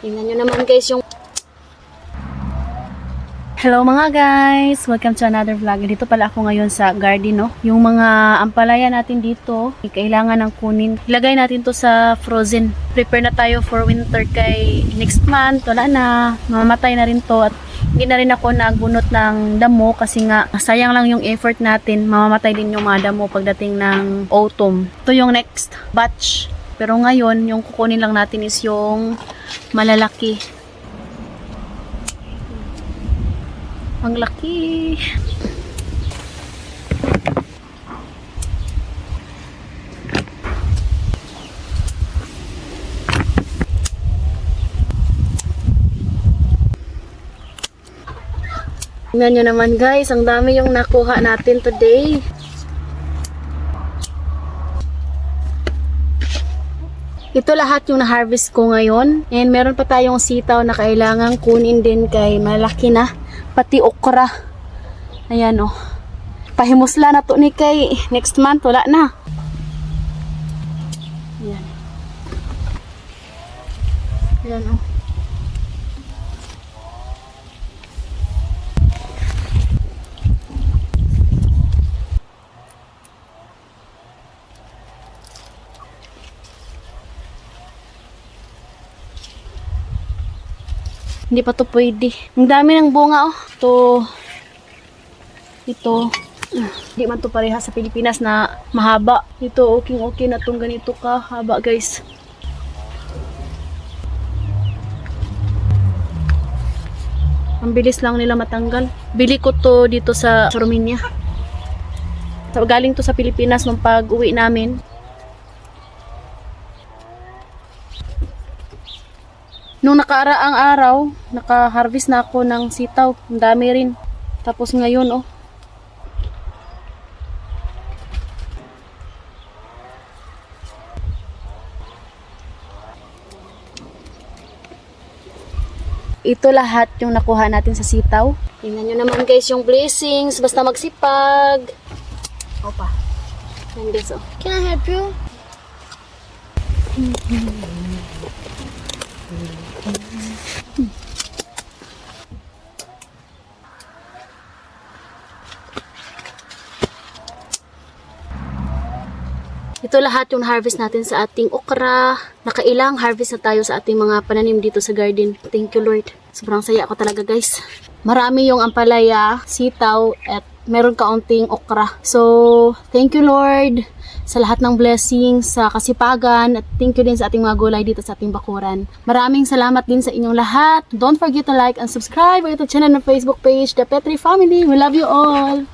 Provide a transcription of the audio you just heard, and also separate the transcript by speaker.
Speaker 1: Tingnan nyo naman guys yung...
Speaker 2: Hello mga guys! Welcome to another vlog. Dito pala ako ngayon sa garden, no? Yung mga ampalaya natin dito, kailangan ng kunin. Ilagay natin to sa frozen. Prepare na tayo for winter kay next month. Wala na. Mamamatay na rin to. At hindi na rin ako nagbunot ng damo kasi nga sayang lang yung effort natin. Mamamatay din yung mga damo pagdating ng autumn. Ito yung next batch. Pero ngayon, yung kukunin lang natin is yung malalaki. Ang laki. Tingnan nyo naman guys, ang dami yung nakuha natin today. Ito lahat yung na-harvest ko ngayon. And meron pa tayong sitaw na kailangang kunin din kay malaki na. Pati okra. Ayan o. Pahimusla na to ni kay next month. Wala na. Ayan. Ayan o. Hindi pa to pwede. Ang dami ng bunga oh. Ito. Hindi man to pareha sa Pilipinas na mahaba. Ito okay na tong ganito ka haba guys. Ang bilis lang nila matanggal. Bili ko to dito sa Romania. Galing to sa Pilipinas nung pag-uwi namin. Nung nakaraang araw, naka-harvest na ako ng sitaw. Ang dami rin. Tapos ngayon, oh. Ito lahat yung nakuha natin sa sitaw.
Speaker 1: Tingnan nyo naman guys yung blessings. Basta magsipag.
Speaker 2: Opa.
Speaker 1: Yan guys oh.
Speaker 3: Can I help you?
Speaker 1: Ito lahat yung harvest natin sa ating okra. Nakailang harvest na tayo sa ating mga pananim dito sa garden. Thank you Lord. Sobrang saya ako talaga guys. Marami yung ampalaya, sitaw, at meron kaunting okra. So, thank you Lord sa lahat ng blessings, sa kasipagan, at thank you din sa ating mga gulay dito sa ating bakuran. Maraming salamat din sa inyong lahat. Don't forget to like and subscribe our YouTube channel and Facebook page, The Petri Family. We love you all!